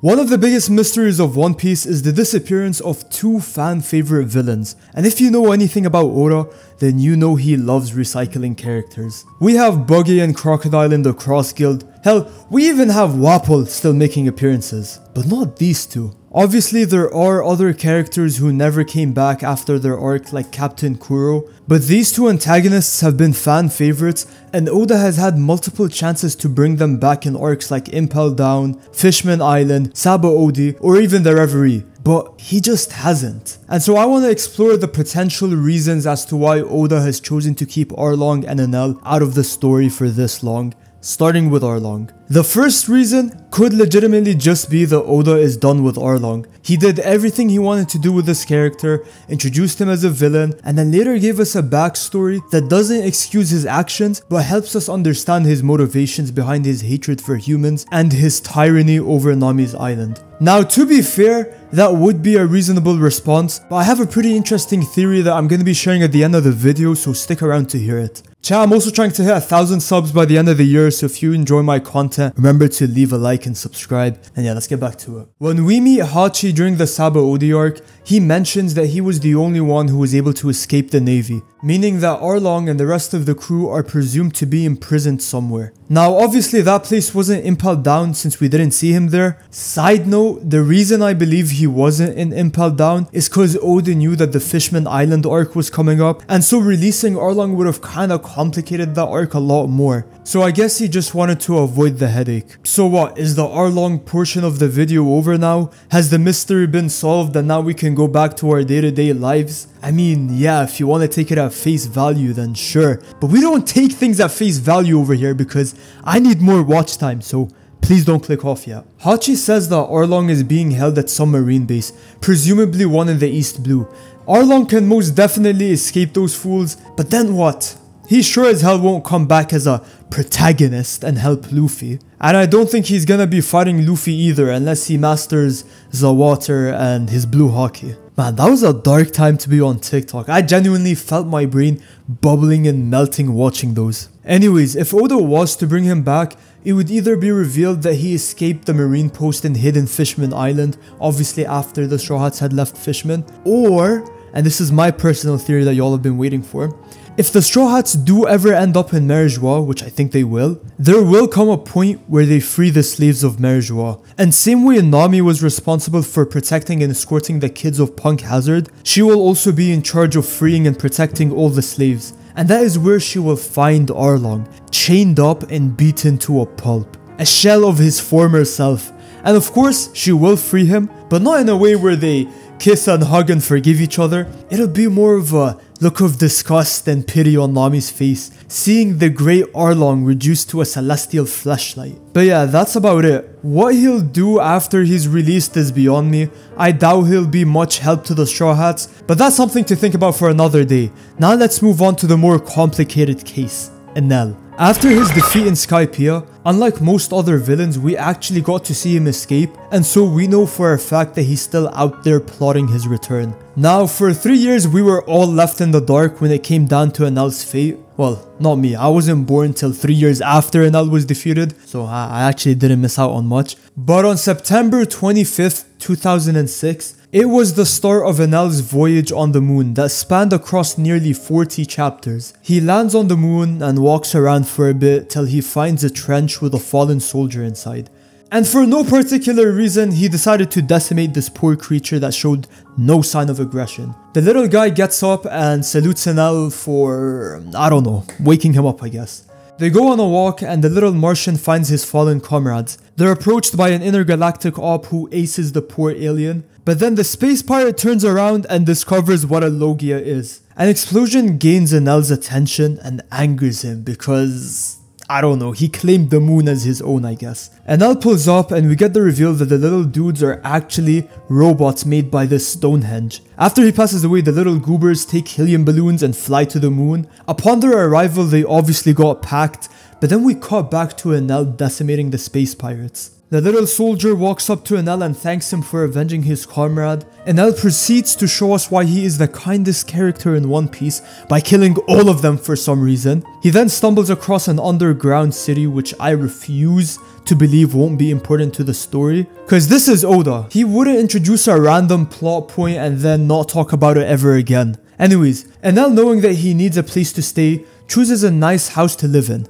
One of the biggest mysteries of One Piece is the disappearance of two fan favorite villains, and if you know anything about Oda, then you know he loves recycling characters. We have Buggy and Crocodile in the Cross Guild, hell, we even have Wapol still making appearances, but not these two. Obviously there are other characters who never came back after their arc like Captain Kuro, but these two antagonists have been fan favorites and Oda has had multiple chances to bring them back in arcs like Impel Down, Fishman Island, Sabaody, or even the Reverie. But he just hasn't. And so I want to explore the potential reasons as to why Oda has chosen to keep Arlong and Enel out of the story for this long, starting with Arlong. The first reason could legitimately just be that Oda is done with Arlong. He did everything he wanted to do with this character, introduced him as a villain, and then later gave us a backstory that doesn't excuse his actions but helps us understand his motivations behind his hatred for humans and his tyranny over Nami's island. Now, to be fair, that would be a reasonable response, but I have a pretty interesting theory that I'm going to be sharing at the end of the video, so stick around to hear it. Chat, I'm also trying to hit 1,000 subs by the end of the year, so if you enjoy my content, remember to leave a like and subscribe. And yeah, let's get back to it. When we meet Hachi during the Sabaody arc, he mentions that he was the only one who was able to escape the navy, meaning that Arlong and the rest of the crew are presumed to be imprisoned somewhere. Now obviously that place wasn't Impel Down since we didn't see him there. Side note, the reason I believe he wasn't in Impel Down is cause Oda knew that the Fishman Island arc was coming up, and so releasing Arlong would have kinda complicated that arc a lot more. So I guess he just wanted to avoid the headache. So what, is the Arlong portion of the video over now? Has the mystery been solved and now we can go back to our day-to-day lives? I mean, yeah, if you want to take it at face value, then sure. But we don't take things at face value over here because I need more watch time, so please don't click off yet. Hachi says that Arlong is being held at some marine base, presumably one in the East Blue. Arlong can most definitely escape those fools, but then what? He sure as hell won't come back as a protagonist and help Luffy. And I don't think he's gonna be fighting Luffy either unless he masters the water and his blue hockey. Man, that was a dark time to be on TikTok. I genuinely felt my brain bubbling and melting watching those. Anyways, if Oda was to bring him back, it would either be revealed that he escaped the marine post and hid in Fishman Island, obviously after the Straw Hats had left Fishman, or, and this is my personal theory that y'all have been waiting for, if the Straw Hats do ever end up in Mare Joie, which I think they will, there will come a point where they free the slaves of Mare Joie. And same way Nami was responsible for protecting and escorting the kids of Punk Hazard, she will also be in charge of freeing and protecting all the slaves. And that is where she will find Arlong, chained up and beaten to a pulp, a shell of his former self. And of course, she will free him, but not in a way where they kiss and hug and forgive each other. It'll be more of a look of disgust and pity on Nami's face, seeing the great Arlong reduced to a celestial fleshlight. But yeah, that's about it. What he'll do after he's released is beyond me. I doubt he'll be much help to the Straw Hats, but that's something to think about for another day. Now let's move on to the more complicated case, Enel. After his defeat in Skypiea, unlike most other villains, we actually got to see him escape, and so we know for a fact that he's still out there plotting his return. Now, for 3 years we were all left in the dark when it came down to Enel's fate. Well, not me, I wasn't born till 3 years after Enel was defeated, so I actually didn't miss out on much. But on September 25th, 2006, it was the start of Enel's voyage on the moon that spanned across nearly 40 chapters. He lands on the moon and walks around for a bit till he finds a trench with a fallen soldier inside. And for no particular reason, he decided to decimate this poor creature that showed no sign of aggression. The little guy gets up and salutes Enel for, I don't know, waking him up I guess. They go on a walk and the little Martian finds his fallen comrades. They're approached by an intergalactic op who aces the poor alien. But then the space pirate turns around and discovers what a Logia is. An explosion gains Enel's attention and angers him because, I don't know, he claimed the moon as his own I guess. Enel pulls up and we get the reveal that the little dudes are actually robots made by this Stonehenge. After he passes away, the little goobers take helium balloons and fly to the moon. Upon their arrival, they obviously got packed, but then we cut back to Enel decimating the space pirates. The little soldier walks up to Enel and thanks him for avenging his comrade. Enel proceeds to show us why he is the kindest character in One Piece by killing all of them for some reason. He then stumbles across an underground city which I refuse to believe won't be important to the story. Cause this is Oda. He wouldn't introduce a random plot point and then not talk about it ever again. Anyways, Enel, knowing that he needs a place to stay, chooses a nice house to live in.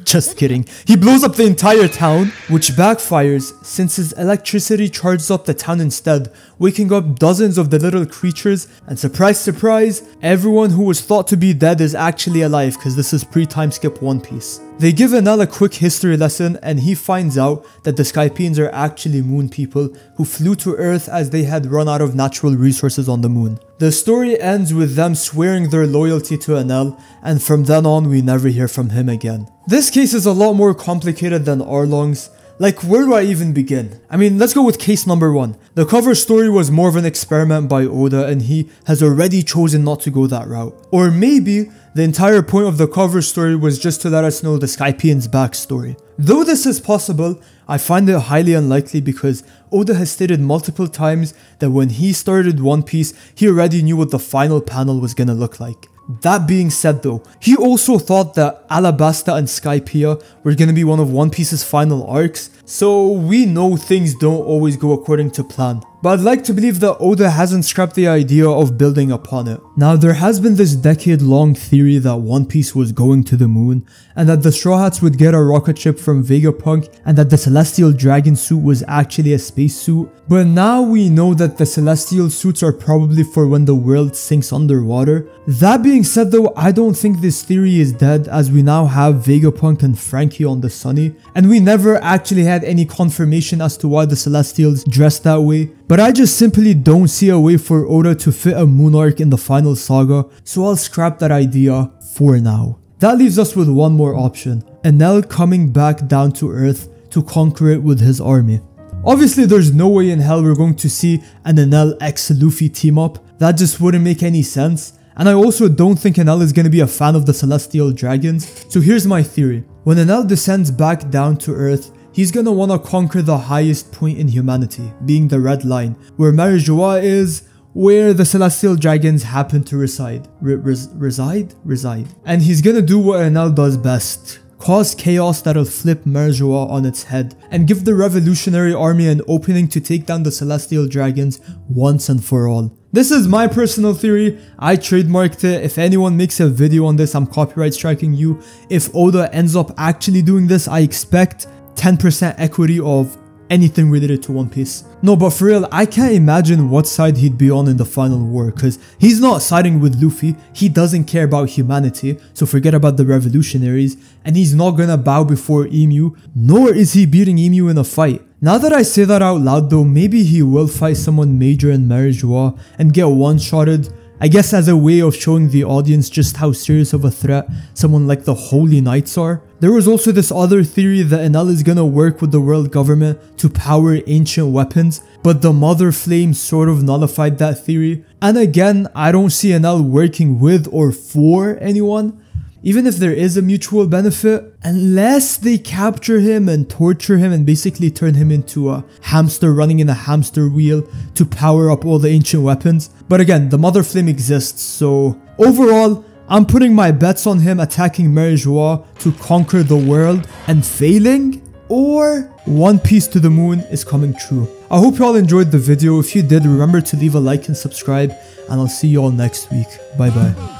Just kidding. He blows up the entire town, which backfires since his electricity charges up the town instead, waking up dozens of the little creatures, and surprise surprise, everyone who was thought to be dead is actually alive because this is pre-time skip One Piece. They give Enel a quick history lesson and he finds out that the Skypians are actually moon people who flew to Earth as they had run out of natural resources on the moon. The story ends with them swearing their loyalty to Enel, and from then on we never hear from him again. This case is a lot more complicated than Arlong's. Like, where do I even begin? I mean, let's go with case number 1. The cover story was more of an experiment by Oda and he has already chosen not to go that route. Or maybe the entire point of the cover story was just to let us know the Skypians' backstory. Though this is possible, I find it highly unlikely because Oda has stated multiple times that when he started One Piece, he already knew what the final panel was gonna look like. That being said though, he also thought that Alabasta and Skypiea were gonna be one of One Piece's final arcs, so we know things don't always go according to plan. But I'd like to believe that Oda hasn't scrapped the idea of building upon it. Now, there has been this decade-long theory that One Piece was going to the moon, and that the Straw Hats would get a rocket ship from Vegapunk, and that the Celestial Dragon suit was actually a spacesuit. But now we know that the Celestial suits are probably for when the world sinks underwater. That being said though, I don't think this theory is dead as we now have Vegapunk and Franky on the Sunny, and we never actually had any confirmation as to why the Celestials dressed that way. But I just simply don't see a way for Oda to fit a moon arc in the final saga, so I'll scrap that idea for now. That leaves us with one more option, Enel coming back down to Earth to conquer it with his army. Obviously there's no way in hell we're going to see an Enel x Luffy team up, that just wouldn't make any sense. And I also don't think Enel is going to be a fan of the Celestial Dragons, so here's my theory. When Enel descends back down to Earth, he's gonna wanna conquer the highest point in humanity, being the Red Line, where Mary Geoise is, where the Celestial Dragons happen to reside. Reside? And he's gonna do what Enel does best. Cause chaos that'll flip Mary Geoise on its head, and give the Revolutionary Army an opening to take down the Celestial Dragons once and for all. This is my personal theory, I trademarked it. If anyone makes a video on this, I'm copyright striking you. If Oda ends up actually doing this, I expect 10% equity of anything related to One Piece. No, but for real, I can't imagine what side he'd be on in the final war, cause he's not siding with Luffy, he doesn't care about humanity, so forget about the revolutionaries, and he's not gonna bow before Emu, nor is he beating Emu in a fight. Now that I say that out loud though, maybe he will fight someone major in Mary Geoise and get one-shotted, I guess as a way of showing the audience just how serious of a threat someone like the Holy Knights are. There was also this other theory that Enel is gonna work with the world government to power ancient weapons, but the Mother Flame sort of nullified that theory. And again, I don't see Enel working with or for anyone, even if there is a mutual benefit, unless they capture him and torture him and basically turn him into a hamster running in a hamster wheel to power up all the ancient weapons. But again, the Mother Flame exists, so overall, I'm putting my bets on him attacking Mary Geoise to conquer the world and failing, or One Piece to the moon is coming true. I hope you all enjoyed the video. If you did, remember to leave a like and subscribe, and I'll see you all next week. Bye bye.